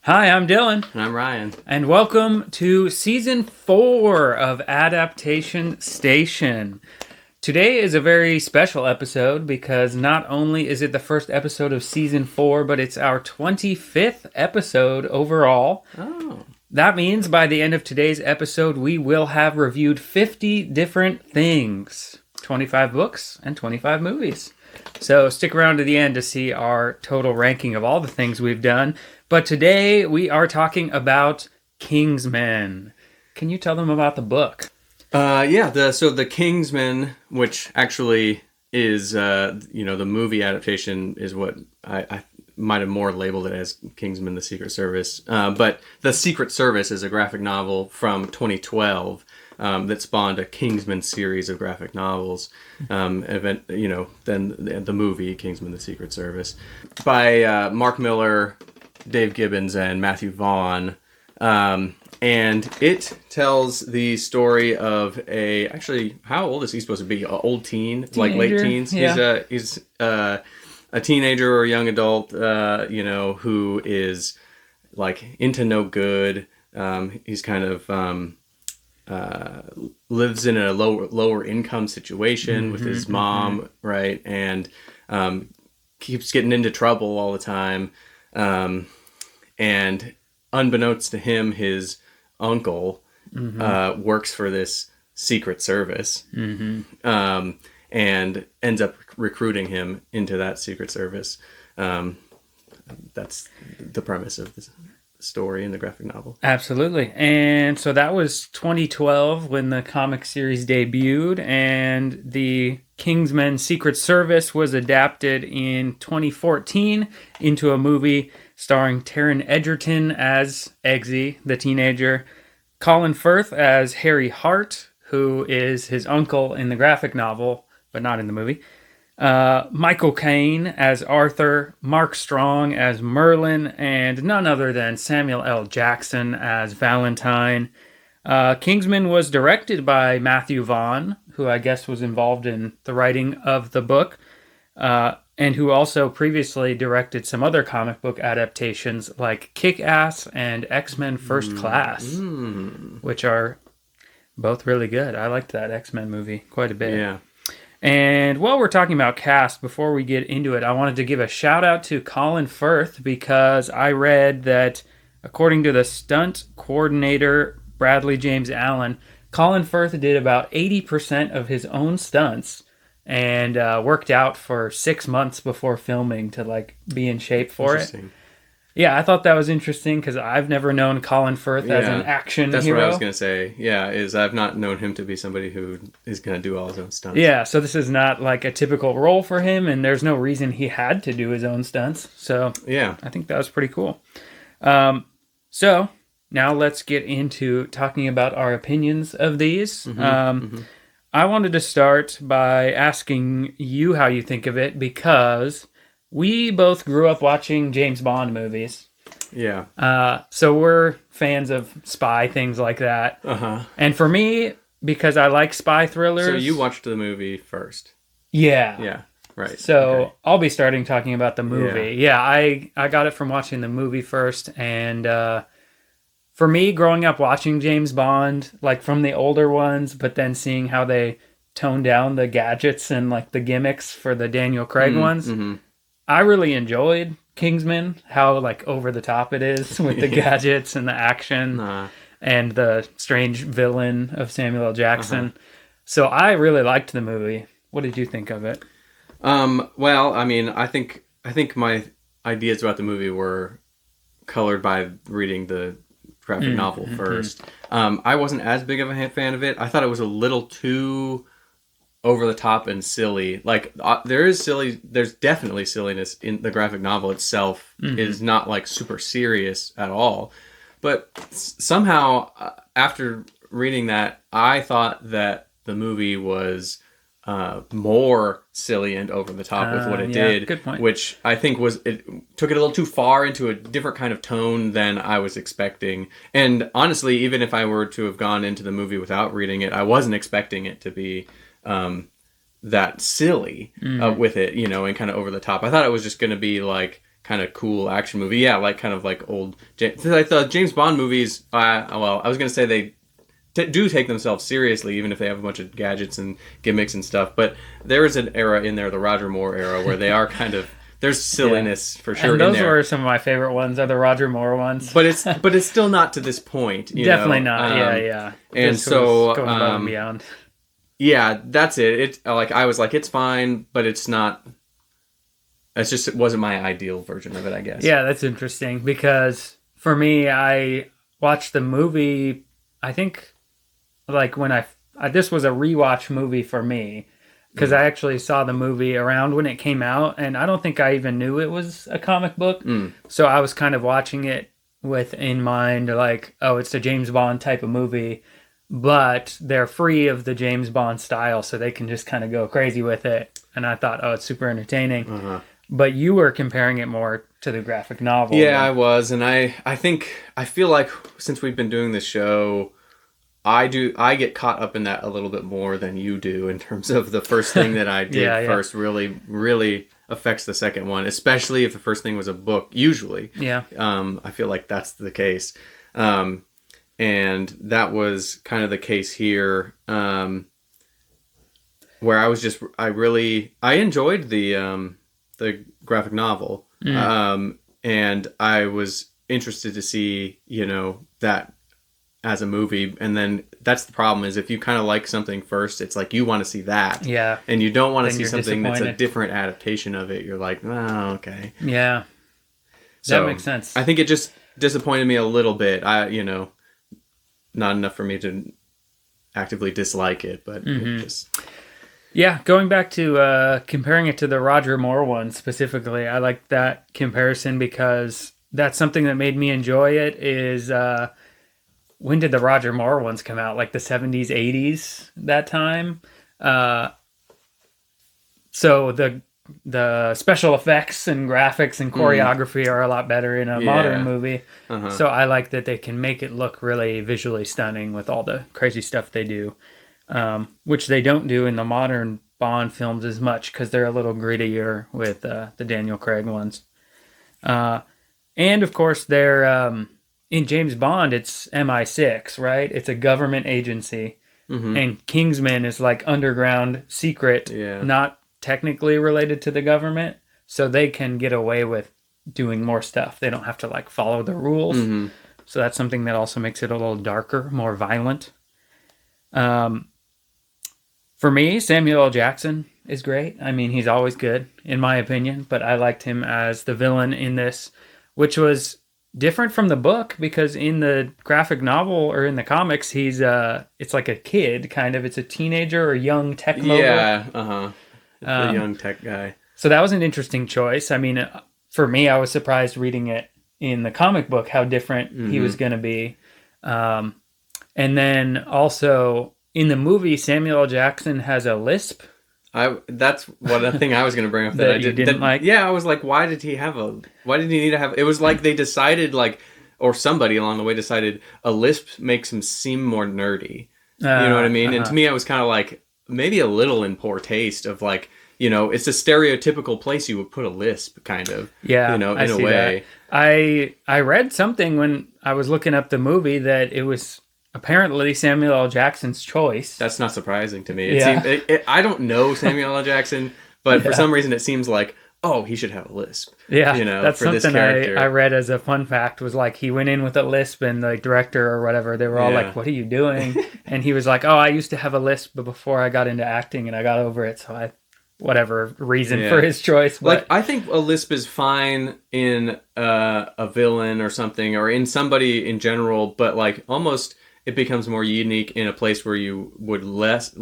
Hi, I'm Dylan. And I'm Ryan. And welcome to Season 4 of Adaptation Station. Today is a very special episode because not only is it the first episode of Season 4, but it's our 25th episode overall. Oh. That means by the end of today's episode, we will have reviewed 50 different things. 25 books and 25 movies. So stick around to the end to see our total ranking of all the things we've done. But today we are talking about Kingsman. Can you tell them about the book? The Kingsman, which actually is, the movie adaptation is what I might have more labeled it as Kingsman, the Secret Service. But the Secret Service is a graphic novel from 2012 that spawned a Kingsman series of graphic novels. Then the movie Kingsman, the Secret Service by Mark Millar, Dave Gibbons, and Matthew Vaughn. And it tells the story of how old is he supposed to be? An old teen, Teenager, like late teens. Yeah. He's a teenager or a young adult, who is like into no good. He's kind of lives in a lower income situation with his mom, right, and keeps getting into trouble all the time. And unbeknownst to him, his uncle works for this Secret Service, and ends up recruiting him into that Secret Service. That's the premise of this story in the graphic novel. Absolutely. And so that was 2012 when the comic series debuted, and the Kingsman Secret Service was adapted in 2014 into a movie starring Taron Egerton as Eggsy, the teenager, Colin Firth as Harry Hart, who is his uncle in the graphic novel, but not in the movie, Michael Caine as Arthur, Mark Strong as Merlin, and none other than Samuel L. Jackson as Valentine. Kingsman was directed by Matthew Vaughn, who I guess was involved in the writing of the book, and who also previously directed some other comic book adaptations like Kick-Ass and X-Men First Class, which are both really good. I liked that X-Men movie quite a bit. Yeah. And while we're talking about cast, before we get into it, I wanted to give a shout out to Colin Firth because I read that according to the stunt coordinator Bradley James Allen, Colin Firth did about 80% of his own stunts and worked out for 6 months before filming to be in shape for it. Yeah, I thought that was interesting because I've never known Colin Firth as an action hero. That's what I was going to say. Yeah, I've not known him to be somebody who is going to do all his own stunts. Yeah, so this is not like a typical role for him, and there's no reason he had to do his own stunts. So yeah, I think that was pretty cool. So now let's get into talking about our opinions of these. I wanted to start by asking you how you think of it because we both grew up watching James Bond movies. Yeah. So we're fans of spy things like that. And for me, because I like spy thrillers... So you watched the movie first. Yeah. Yeah, right. So okay. I'll be starting talking about the movie. Yeah, I got it from watching the movie first. And for me, growing up watching James Bond, like from the older ones, but then seeing how they tone down the gadgets and like the gimmicks for the Daniel Craig ones... I really enjoyed Kingsman, how like over the top it is with the gadgets and the action and the strange villain of Samuel L. Jackson. So I really liked the movie. What did you think of it? Well, I mean, I think my ideas about the movie were colored by reading the graphic novel first. I wasn't as big of a fan of it. I thought it was a little too over the top and silly. Like there's definitely silliness in the graphic novel itself. It is not like super serious at all. But somehow after reading that, I thought that the movie was more silly and over the top with what it did. Good point. Which I think it took it a little too far into a different kind of tone than I was expecting. And honestly, even if I were to have gone into the movie without reading it, I wasn't expecting it to be that silly with it, and kind of over the top. I thought it was just going to be like kind of cool action movie. Yeah, like kind of like old, like the James Bond movies. Well, I was gonna say they do take themselves seriously, even if they have a bunch of gadgets and gimmicks and stuff. But there is an era in there, the Roger Moore era, where they are kind of there's silliness for sure. And those in there. were some of my favorite ones, are the Roger Moore ones. But it's still not to this point. Definitely not. Yeah. And this so was going above and beyond. Yeah, that's it. It like I was like, it's fine, but it's not. It wasn't my ideal version of it, I guess. Yeah, that's interesting because for me, I watched the movie. I think like when this was a rewatch movie for me because I actually saw the movie around when it came out, and I don't think I even knew it was a comic book. So I was kind of watching it with in mind, like, oh, it's a James Bond type of movie, but they're free of the James Bond style, so they can just kind of go crazy with it. And I thought, oh, it's super entertaining. But you were comparing it more to the graphic novel. Yeah, I was, and I feel like since we've been doing this show, I get caught up in that a little bit more than you do in terms of the first thing that I did first really, really affects the second one, especially if the first thing was a book, usually. Yeah. I feel like that's the case. And that was kind of the case here, where I enjoyed the graphic novel. And I was interested to see, that as a movie. And then that's the problem is if you kind of like something first, it's like you want to see that. Yeah. And you don't want to see something that's a different adaptation of it. You're like, oh, okay. Yeah. That makes sense. I think it just disappointed me a little bit. Not enough for me to actively dislike it, but it just... Yeah, going back to comparing it to the Roger Moore one specifically, I like that comparison because that's something that made me enjoy it is... when did the Roger Moore ones come out? Like the 70s, 80s, that time? So the special effects and graphics and choreography are a lot better in a modern movie. So I like that they can make it look really visually stunning with all the crazy stuff they do, which they don't do in the modern Bond films as much because they're a little grittier with the Daniel Craig ones. And of course, they're in James Bond, it's MI6, right? It's a government agency. And Kingsman is like underground secret, not technically related to the government, so they can get away with doing more stuff. They don't have to like follow the rules. So that's something that also makes it a little darker, more violent. For me, Samuel L. Jackson is great. I mean, he's always good, in my opinion, but I liked him as the villain in this, which was different from the book because in the graphic novel or in the comics, he's it's like a kid, kind of. It's a teenager or young tech mogul. Yeah, the young tech guy. So that was an interesting choice. I mean, for me, I was surprised reading it in the comic book how different he was going to be. And then also in the movie, Samuel L. Jackson has a lisp. That's one thing I was going to bring up that I didn't like. Yeah, I was like, why did he need to have? It was like they decided, like, or somebody along the way decided a lisp makes him seem more nerdy. You know what I mean? And to me, I was kind of like maybe a little in poor taste of like, it's a stereotypical place you would put a lisp, kind of. Yeah, in a way. That. I read something when I was looking up the movie that it was apparently Samuel L. Jackson's choice. That's not surprising to me. I don't know Samuel L. Jackson, but for some reason it seems like, oh, he should have a lisp. Yeah, that's for something I read as a fun fact was like he went in with a lisp and the director or whatever, they were all like, what are you doing? And he was like, oh, I used to have a lisp but before I got into acting and I got over it, so whatever reason for his choice. But... Like, I think a lisp is fine in a villain or something, or in somebody in general, but like almost... it becomes more unique in a place where you would less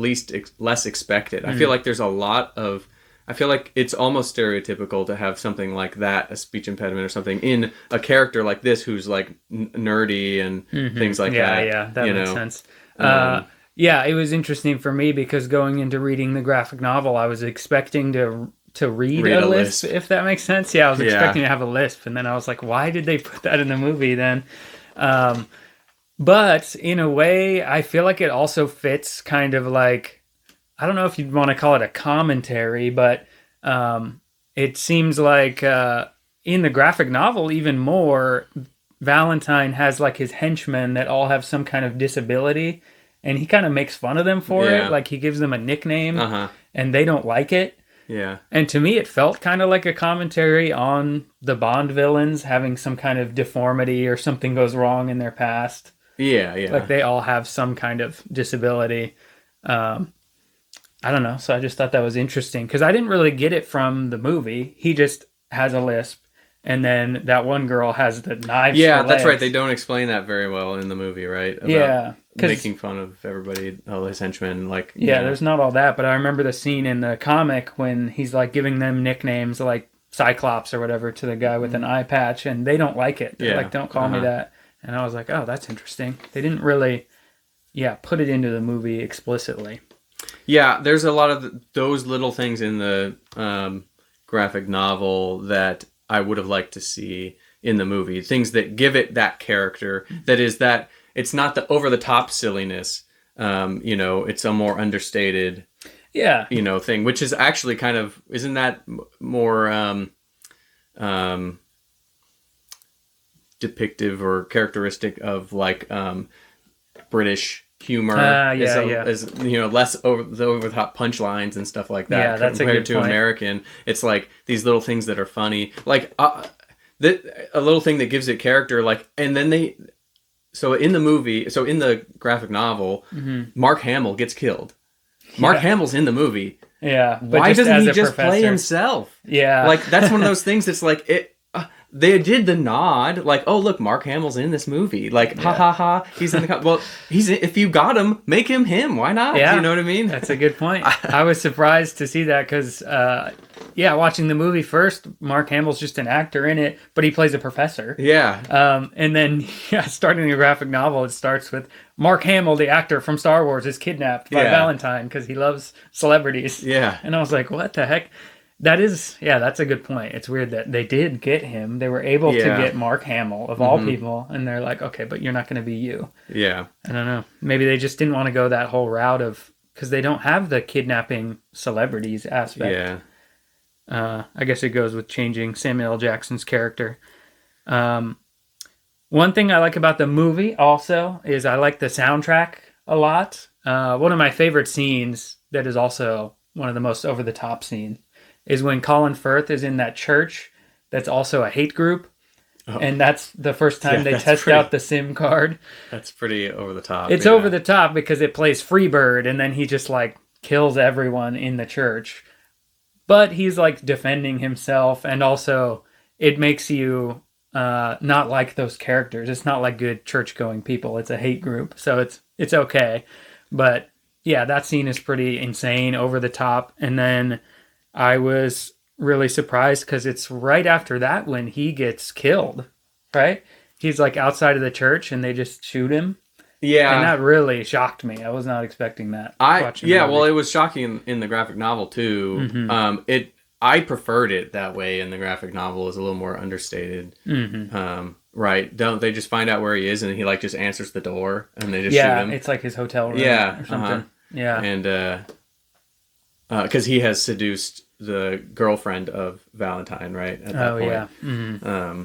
expect it. I feel like there's a lot of... I feel like it's almost stereotypical to have something like that, a speech impediment or something, in a character like this who's like nerdy and things like that. Yeah, that makes sense. It was interesting for me because going into reading the graphic novel, I was expecting to read a lisp, if that makes sense. Yeah, I was expecting to have a lisp, and then I was like, why did they put that in the movie then? But in a way, I feel like it also fits kind of like, I don't know if you'd want to call it a commentary, but it seems like in the graphic novel, even more, Valentine has like his henchmen that all have some kind of disability, and he kind of makes fun of them for Yeah. it. Like he gives them a nickname, Uh-huh. and they don't like it. Yeah. And to me, it felt kind of like a commentary on the Bond villains having some kind of deformity or something goes wrong in their past. Yeah, yeah. Like they all have some kind of disability. I don't know. So I just thought that was interesting because I didn't really get it from the movie. He just has a lisp. And then that one girl has the knives. Yeah, for that's legs. right. They don't explain that very well in the movie, right? About Yeah, 'cause- making fun of everybody, all his henchmen. Like, Yeah, there's not all that, but I remember the scene in the comic when he's like giving them nicknames like Cyclops or whatever to the guy with an eye patch, and they don't like it. They're Yeah, like, don't call me that. And I was like, oh, that's interesting. They didn't really, put it into the movie explicitly. Yeah, there's a lot of those little things in the graphic novel that I would have liked to see in the movie. Things that give it that character. That is that it's not the over the top silliness. It's a more understated, thing, which is actually kind of, isn't that more depictive or characteristic of like British humor? As less over the top punchlines and stuff like that. Yeah, that's a good to point. American. It's like these little things that are funny, like a little thing that gives it character. Like, and then so in the graphic novel, Mark Hamill gets killed. Mark Hamill's in the movie. Yeah, but why doesn't he just professor. play himself? Yeah, like that's one of those things that's like it. They did the nod, like, oh look, Mark Hamill's in this movie, like, ha ha ha, he's in the well, if you got him, make him. Why not? Yeah, you know what I mean? That's a good point. I was surprised to see that because, watching the movie first, Mark Hamill's just an actor in it, but he plays a professor. Yeah. And then starting the graphic novel, it starts with Mark Hamill, the actor from Star Wars, is kidnapped by Valentine because he loves celebrities. Yeah. And I was like, what the heck? That's a good point. It's weird that they did get him. They were able to get Mark Hamill, of all people, and they're like, okay, but you're not going to be you. Yeah. I don't know. Maybe they just didn't want to go that whole route of, because they don't have the kidnapping celebrities aspect. Yeah. I guess it goes with changing Samuel L. Jackson's character. One thing I like about the movie also is I like the soundtrack a lot. One of my favorite scenes that is also one of the most over-the-top scenes is when Colin Firth is in that church that's also a hate group. Oh. And that's the first time they test out the SIM card. That's pretty over the top. It's over the top because it plays Freebird and then he just like kills everyone in the church. But he's like defending himself, and also it makes you not like those characters. It's not like good church-going people. It's a hate group. So it's okay. But yeah, that scene is pretty insane, over the top. And then I was really surprised because it's right after that when he gets killed, right? He's like outside of the church and they just shoot him. Yeah. And that really shocked me. I was not expecting that. Well, it was shocking in the graphic novel too. Mm-hmm. I preferred it that way in the graphic novel. Is a little more understated. Mm-hmm. Right. Don't they just find out where he is and he like just answers the door and they just shoot him? Yeah, it's like his hotel room or something. Yeah. And because he has seduced the girlfriend of Valentine, right? At that point. Yeah. Mm-hmm.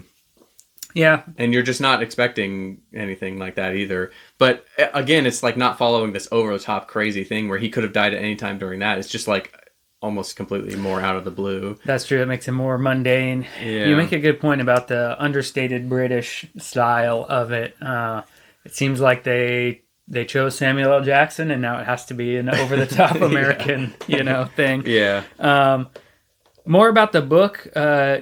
Yeah. And you're just not expecting anything like that either. But again, it's like not following this over-the-top crazy thing where he could have died at any time during that. It's just like almost completely more out of the blue. That's true. It makes it more mundane. Yeah. You make a good point about the understated British style of it. It seems like they chose Samuel L. Jackson, and now it has to be an over-the-top American, thing. Yeah. More about the book.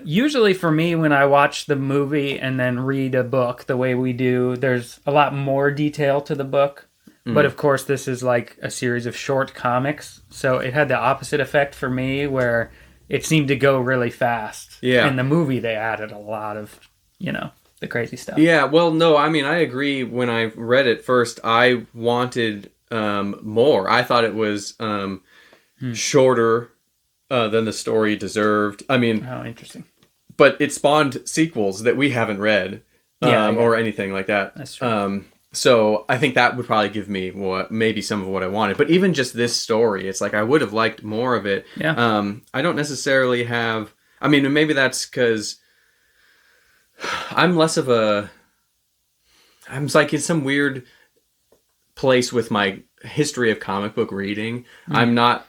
Usually for me, when I watch the movie and then read a book the way we do, there's a lot more detail to the book. Mm. But of course, this is like a series of short comics. So it had the opposite effect for me where it seemed to go really fast. Yeah. In the movie, they added a lot of, the crazy stuff. Yeah, well, no, I mean, I agree. When I read it first, I wanted more. I thought it was shorter than the story deserved. I mean, oh, interesting. But it spawned sequels that we haven't read or anything like that. That's true. So I think that would probably give me maybe some of what I wanted. But even just this story, it's like I would have liked more of it. Yeah. I don't necessarily have... I mean, maybe that's because I'm less of a. I'm like in some weird place with my history of comic book reading. I'm not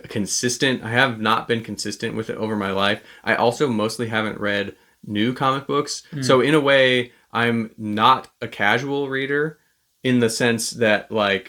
consistent. I have not been consistent with it over my life. I also mostly haven't read new comic books. So in a way, I'm not a casual reader in the sense that I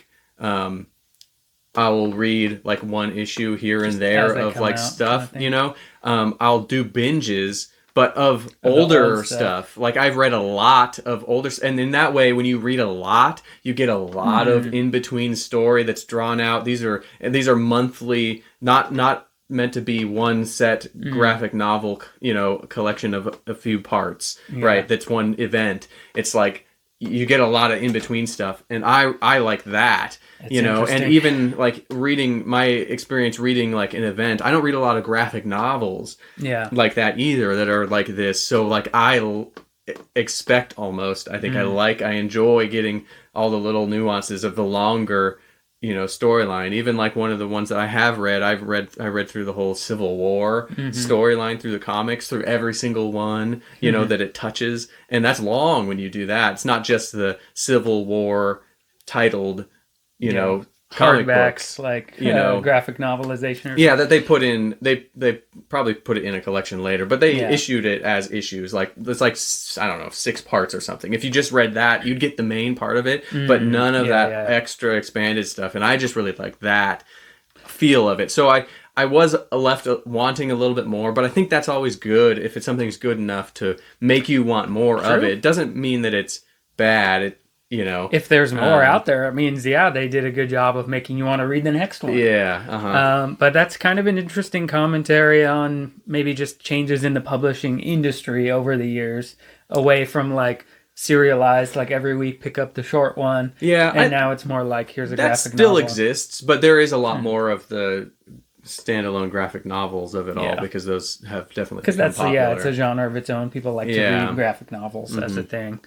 will read like one issue here and there of like stuff, you know. I'll do binges, but of older stuff. Like I've read a lot of older, and in that way, when you read a lot, you get a lot of in between story that's drawn out. These are monthly, not meant to be one set graphic novel, you know, collection of a few parts, right? That's one event. It's like you get a lot of in between stuff, and I like that. It's you know, and even like reading my experience reading like an event, I don't read a lot of graphic novels like that either that are like this. So like I expect almost, I think I enjoy getting all the little nuances of the longer, you know, storyline. Even like one of the ones that I have read, I read through the whole Civil War storyline through the comics, through every single one, you know, that it touches. And that's long when you do that. It's not just the Civil War titled, you know, comic books, like, you know, graphic novelization. Yeah, that they put in, they probably put it in a collection later, but they issued it as issues. Like, it's like, I don't know, 6 parts or something. If you just read that, you'd get the main part of it, but none of that extra expanded stuff. And I just really like that feel of it. So I was left wanting a little bit more, but I think that's always good if something's good enough to make you want more of it. It doesn't mean that it's bad. You know, if there's more out there, it means they did a good job of making you want to read the next one. But that's kind of an interesting commentary on maybe just changes in the publishing industry over the years, away from like serialized, like every week pick up the short one. And now it's more like here's a graphic novel. That still exists, but there is a lot more of the standalone graphic novels of it all, because those have definitely become that's popular. it's a genre of its own. People like to read graphic novels as a thing.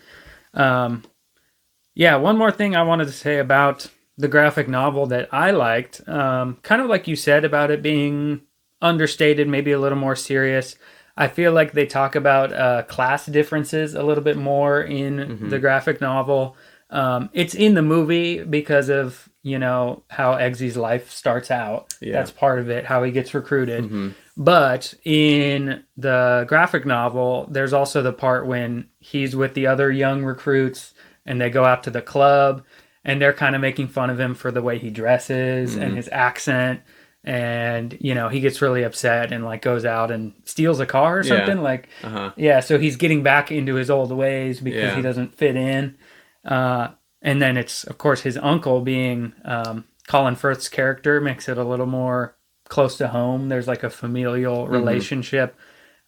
One more thing I wanted to say about the graphic novel that I liked, kind of like you said about it being understated, maybe a little more serious. I feel like they talk about class differences a little bit more in the graphic novel. It's in the movie because of, you know, how Eggsy's life starts out. That's part of it, how he gets recruited. But in the graphic novel, there's also the part when he's with the other young recruits and they go out to the club and they're kind of making fun of him for the way he dresses and his accent. And, you know, he gets really upset and like goes out and steals a car or something. So he's getting back into his old ways because he doesn't fit in. And then it's, of course, his uncle being Colin Firth's character makes it a little more close to home. There's like a familial relationship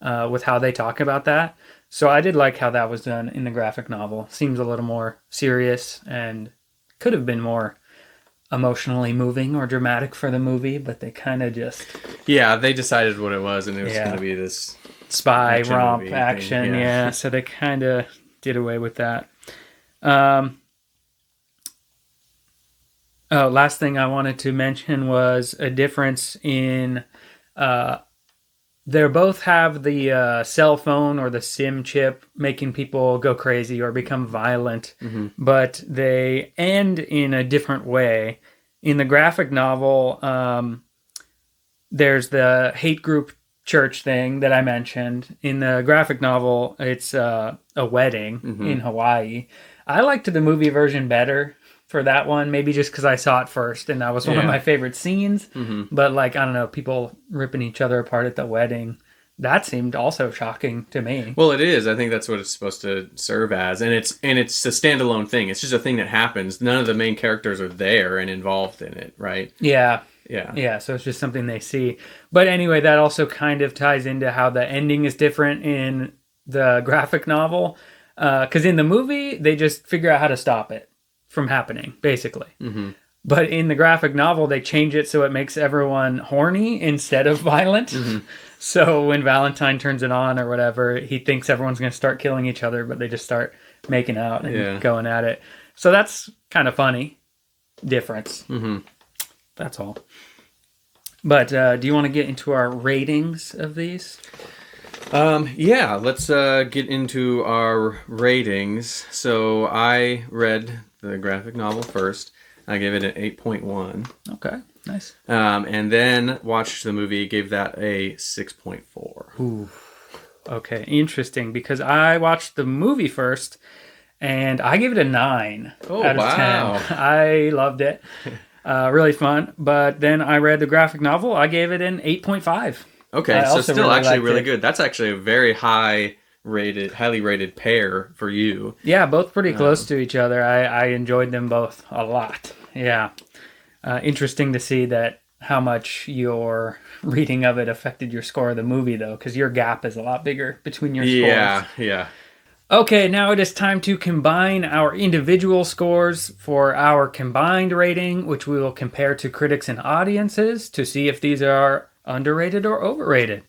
with how they talk about that. So I did like how that was done in the graphic novel. Seems a little more serious and could have been more emotionally moving or dramatic for the movie, but they kind of just... Yeah, they decided what it was, and it was going to be this... spy romp action, so they kind of did away with that. Last thing I wanted to mention was a difference in... they both have the cell phone or the SIM chip making people go crazy or become violent, but they end in a different way. In the graphic novel, there's the hate group church thing that I mentioned. In the graphic novel, it's a wedding in Hawaii. I liked the movie version better for that one, maybe just because I saw it first and that was one of my favorite scenes. But like, I don't know, people ripping each other apart at the wedding, that seemed also shocking to me. Well, it is. I think that's what it's supposed to serve as, and it's a standalone thing. It's just a thing that happens. None of the main characters are there and involved in it, right? Yeah. So it's just something they see. But anyway, that also kind of ties into how the ending is different in the graphic novel, because in the movie they just figure out how to stop it from happening, basically. But in the graphic novel, they change it so it makes everyone horny instead of violent. So when Valentine turns it on or whatever, he thinks everyone's going to start killing each other, but they just start making out and going at it. So that's kind of funny difference. That's all. But do you want to get into our ratings of these? Yeah, let's get into our ratings. So I read the graphic novel first. I gave it an 8.1. Okay, nice. And then watched the movie, gave that a 6.4. Ooh. Okay, interesting, because I watched the movie first, and I gave it a 9 out of 10. I loved it. Really fun. But then I read the graphic novel. I gave it an 8.5. Okay, so still actually really good. That's actually a very highly rated pair for you. Yeah, both pretty close to each other. I enjoyed them both a lot. Yeah. Interesting to see that how much your reading of it affected your score of the movie, though, because your gap is a lot bigger between your scores. Yeah. Okay, now it is time to combine our individual scores for our combined rating, which we will compare to critics and audiences to see if these are underrated or overrated.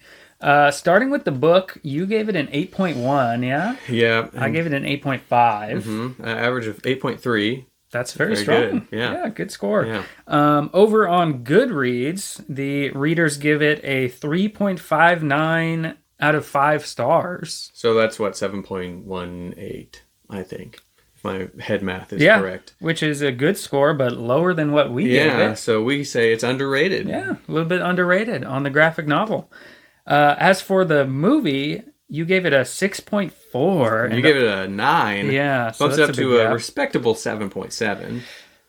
Starting with the book, you gave it an 8.1, yeah? Yeah. I gave it an 8.5. Mm-hmm. An average of 8.3. That's very strong. Good. Yeah, good score. Yeah. Over on Goodreads, the readers give it a 3.59 out of 5 stars. So that's what, 7.18, I think. If my head math is correct. Which is a good score, but lower than what we gave it. Yeah, so we say it's underrated. Yeah, a little bit underrated on the graphic novel. As for the movie, you gave it a 6.4. You gave it a 9. Yeah, so bumps that's up to a respectable 7.7.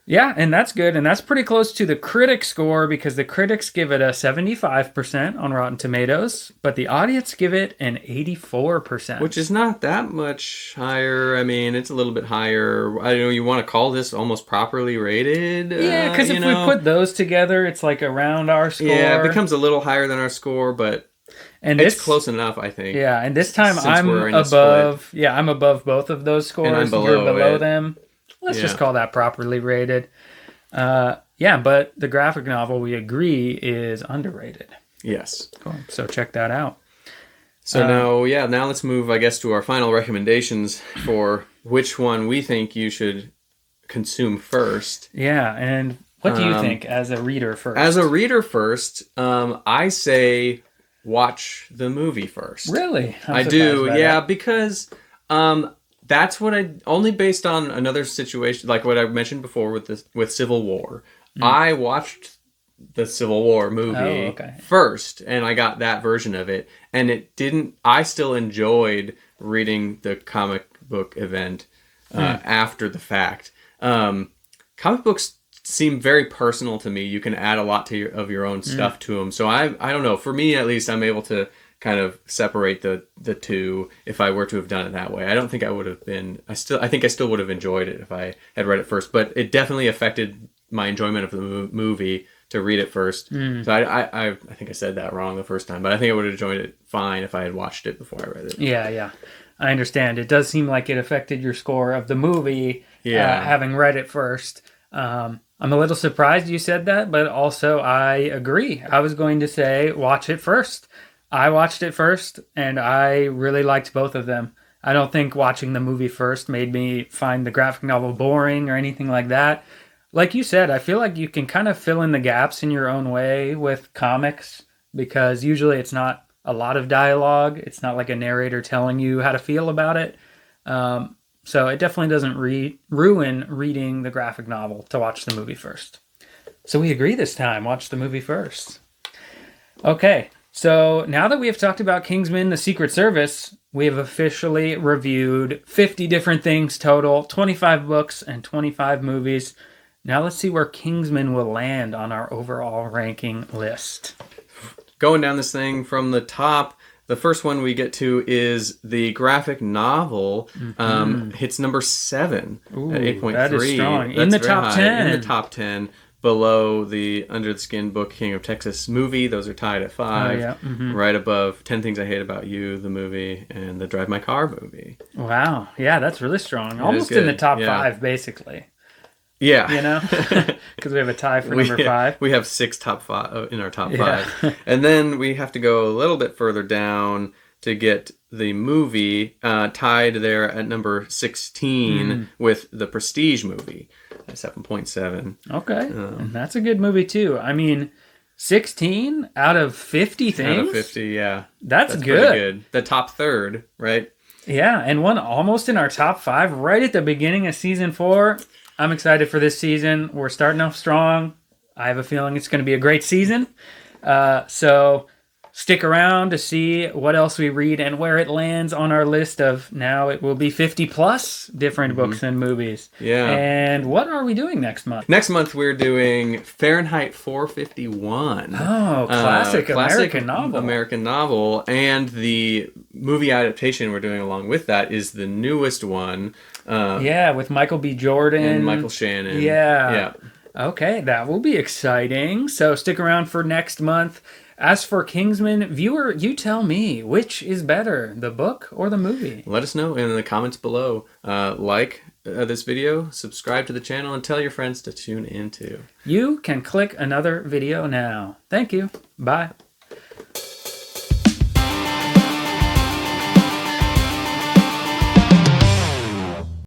Yeah, and that's good. And that's pretty close to the critic score because the critics give it a 75% on Rotten Tomatoes, but the audience give it an 84%. Which is not that much higher. I mean, it's a little bit higher. I don't know, you want to call this almost properly rated? Yeah, because if we put those together, it's like around our score. Yeah, it becomes a little higher than our score, but it's close enough, I think. Yeah, and this time I'm above. Yeah, I'm above both of those scores. And I'm You're below them. Let's just call that properly rated. But the graphic novel, we agree, is underrated. Yes. Cool. So check that out. So now let's move, I guess, to our final recommendations for which one we think you should consume first. Yeah, and what do you think as a reader first? As a reader first, I say watch the movie first. Really? I do, yeah, because that's what only based on another situation, like what I mentioned before with Civil War. I watched the Civil War movie first, and I got that version of it, and I still enjoyed reading the comic book event after the fact. Comic books seem very personal to me. You can add a lot of your own stuff to them. So I don't know. For me, at least, I'm able to kind of separate the two if I were to have done it that way. I don't think I would have been... I think I still would have enjoyed it if I had read it first, but it definitely affected my enjoyment of the movie to read it first. So I think I said that wrong the first time, but I think I would have enjoyed it fine if I had watched it before I read it. Yeah. I understand. It does seem like it affected your score of the movie, having read it first. I'm a little surprised you said that, but also I agree. I was going to say watch it first. I watched it first, and I really liked both of them. I don't think watching the movie first made me find the graphic novel boring or anything like that. Like you said, I feel like you can kind of fill in the gaps in your own way with comics, because usually it's not a lot of dialogue. It's not like a narrator telling you how to feel about it. So it definitely doesn't ruin reading the graphic novel to watch the movie first. So we agree this time. Watch the movie first. Okay. So now that we have talked about Kingsman, the Secret Service, we have officially reviewed 50 different things total, 25 books and 25 movies. Now let's see where Kingsman will land on our overall ranking list. Going down this thing from the top, the first one we get to is the graphic novel. Hits number 7 at 8.3. That is strong. That's in the top high. 10. In the top 10. Below the Under the Skin book, King of Texas movie. Those are tied at 5. Right above 10 Things I Hate About You, the movie, and the Drive My Car movie. Wow. Yeah, that's really strong. Almost in the top 5, basically. Yeah. You know? Because we have a tie for number 5. We have 6 top 5 in our top 5. And then we have to go a little bit further down to get the movie tied there at number 16 with the Prestige movie at 7.7. Okay. And that's a good movie, too. I mean, 16 out of 50 things? Out of 50, yeah. That's pretty good. good. The top third, right? Yeah, and one almost in our top 5 right at the beginning of season 4. I'm excited for this season. We're starting off strong. I have a feeling it's going to be a great season. So stick around to see what else we read and where it lands on our list of now it will be 50 plus different books and movies. Yeah. And what are we doing next month? Next month we're doing Fahrenheit 451. Oh, classic American novel. And the movie adaptation we're doing along with that is the newest one. Yeah, with Michael B. Jordan. And Michael Shannon. Yeah. Okay, that will be exciting. So stick around for next month. As for Kingsman, viewer, you tell me, which is better, the book or the movie? Let us know in the comments below. Like this video, subscribe to the channel, and tell your friends to tune in too. You can click another video now. Thank you. Bye.